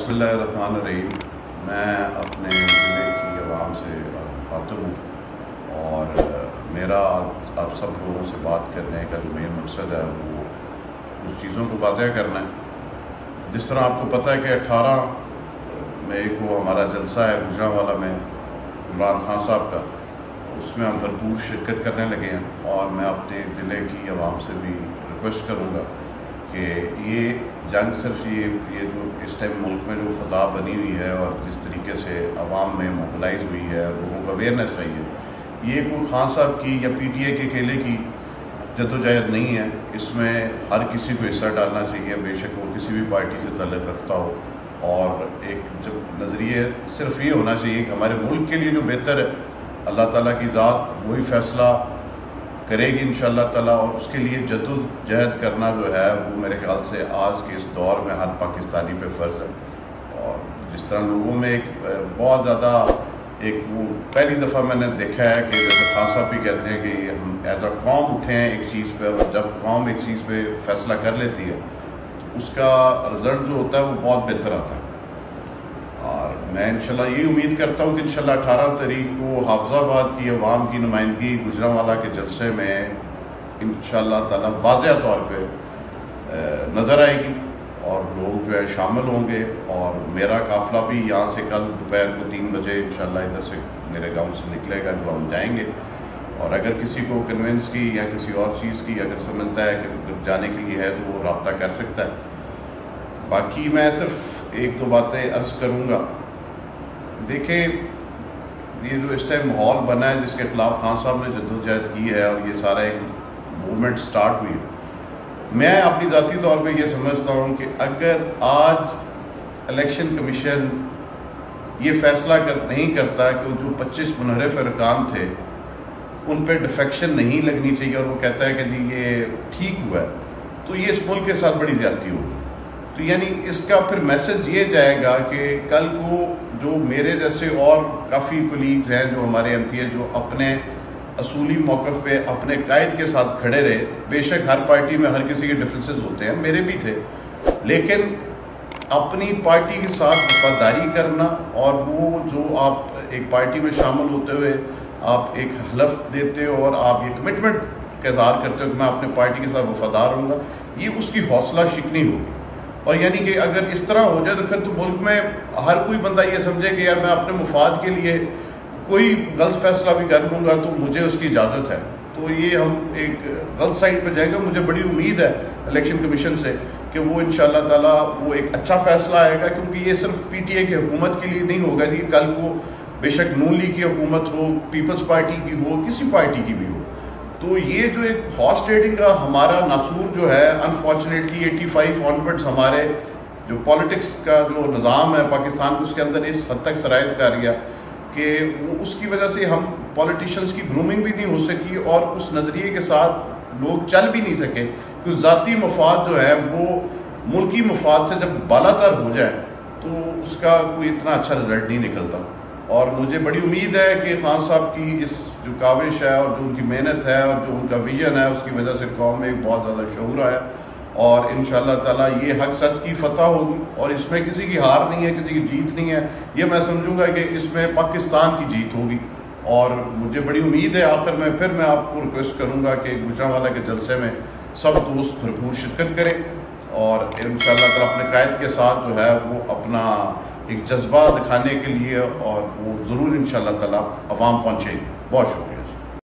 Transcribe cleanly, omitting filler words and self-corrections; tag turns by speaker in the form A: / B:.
A: बिस्मिल्लाहिर्रहमानिर्रहीम। मैं अपने ज़िले की आवाम से मुखातिब हूँ और मेरा आप सब लोगों से बात करने का जो मेन मकसद है वो कुछ चीज़ों को वाज़ेह करना है। जिस तरह आपको पता है कि 18 मई को हमारा जलसा है गुजरांवाला में इमरान खान साहब का, उसमें हम भरपूर शिरकत करने लगे हैं और मैं अपने ज़िले की आवाम से भी रिक्वेस्ट करूँगा कि ये जंग सिर्फ ये जो इस टाइम मुल्क में जो फ़ज़ा बनी हुई है और जिस तरीके से आवाम में मोबिलाइज हुई है, लोगों को अवेयरनेस आई है, ये कोई खान साहब की या PTI के अकेले की जद्दोजहद नहीं है। इसमें हर किसी को हिस्सा डालना चाहिए, बेशक वो किसी भी पार्टी से ताल्लुक़ रखता हो। और एक जब नज़रिए सिर्फ ये होना चाहिए कि हमारे मुल्क के लिए जो बेहतर है अल्लाह ताला की ज़ात वही फ़ैसला करेगी इंशाअल्लाह ताला, और उसके लिए जद्दोजहद करना जो है वो मेरे ख्याल से आज के इस दौर में हर पाकिस्तानी पे फ़र्ज़ है। और जिस तरह लोगों में एक बहुत ज़्यादा वो पहली दफ़ा मैंने देखा है कि जैसे खान साहब भी कहते हैं कि हम एज अ कौम उठे हैं एक चीज़ पे, और जब कौम एक चीज़ पे फ़ैसला कर लेती है तो उसका रिज़ल्ट जो होता है वो बहुत बेहतर आता है। और मैं इंशाल्लाह यही उम्मीद करता हूँ कि इंशाल्लाह 18 तारीख को हाफिज़ाबाद की अवाम की नुमाइंदगी गुजरांवाला के जलसे में इंशाल्लाह ताला वाज़ेह तौर पे नज़र आएगी और लोग जो है शामिल होंगे। और मेरा काफ़िला भी यहाँ से कल दोपहर को 3 बजे इंशाल्लाह इधर से मेरे गांव से निकलेगा, जो हम जाएंगे। और अगर किसी को कन्वेंस की या किसी और चीज़ की अगर समझता है कि जाने के लिए है तो वो रब्ता कर सकता है। बाकी मैं सिर्फ एक दो बातें अर्ज़ करूँगा। देखें, ये जो इस टाइम माहौल बना है जिसके ख़िलाफ़ खान साहब ने जद्दोजहद की है और ये सारा एक मूवमेंट स्टार्ट हुई है, मैं अपनी ज़ाती तौर पे ये समझता हूँ कि अगर आज इलेक्शन कमीशन ये फ़ैसला नहीं करता कि जो 25 मुनहरफ अरकान थे उन पर डिफेक्शन नहीं लगनी चाहिए और वो कहता है कि जी ये ठीक हुआ है, तो ये इस मुल्क के साथ बड़ी ज़्यादती होगी। तो यानी इसका फिर मैसेज ये जाएगा कि कल को जो मेरे जैसे और काफ़ी कोलीग्स हैं जो हमारे MP है जो अपने असूली मौक़िफ़ पे अपने कायद के साथ खड़े रहे, बेशक हर पार्टी में हर किसी के डिफरेंसेस होते हैं, मेरे भी थे, लेकिन अपनी पार्टी के साथ वफादारी करना और वो जो आप एक पार्टी में शामिल होते हुए आप एक हलफ देते हो और आप ये कमिटमेंट का इज़हार करते हो कि मैं अपने पार्टी के साथ वफादार रहूँगा, ये उसकी हौसला शिकनी होगी। और यानी कि अगर इस तरह हो जाए तो फिर तो मुल्क में हर कोई बंदा ये समझे कि यार मैं अपने मुफाद के लिए कोई गलत फैसला भी कर लूँगा तो मुझे उसकी इजाज़त है, तो ये हम एक गलत साइड पर जाएंगे। मुझे बड़ी उम्मीद है इलेक्शन कमीशन से कि वो इंशाअल्लाह ताला वो एक अच्छा फ़ैसला आएगा, क्योंकि ये सिर्फ PTI की हुकूमत के लिए नहीं होगा जी, कल को बेशक नून लीग की हुकूमत हो, पीपल्स पार्टी की हो, किसी पार्टी की भी हो, तो ये जो एक हॉर्स ट्रेडिंग का हमारा नासूर जो है अनफॉर्चुनेटली 85 ऑनवर्ड्स हमारे जो पॉलिटिक्स का जो निज़ाम है पाकिस्तान को उसके अंदर इस हद तक सरायत कर गया कि वो उसकी वजह से हम पॉलिटिशियंस की ग्रूमिंग भी नहीं हो सकी और उस नज़रिए के साथ लोग चल भी नहीं सके, क्योंकि ज़ाती मफाद जो है वो मुल्की मफाद से जब बालातर हो जाए तो उसका कोई इतना अच्छा रिज़ल्ट नहीं निकलता। और मुझे बड़ी उम्मीद है कि खान साहब की इस जो काविश है और जो उनकी मेहनत है और जो उनका विजन है उसकी वजह से कौम में बहुत ज़्यादा शऊर आया और इंशाअल्लाह ताला ये हक सच की फतह होगी। और इसमें किसी की हार नहीं है, किसी की जीत नहीं है, ये मैं समझूंगा कि इसमें पाकिस्तान की जीत होगी। और मुझे बड़ी उम्मीद है, आखिर में फिर मैं आपको रिक्वेस्ट करूँगा कि गुजरांवाला के जलसे में सब दोस्त भरपूर शिरकत करें और इंशाअल्लाह ताला अपने कायद के साथ जो है वो अपना एक जज्बा दिखाने के लिए और वो ज़रूर इंशाअल्लाह ताला अवाम पहुँचेंगे। बहुत शुक्रिया।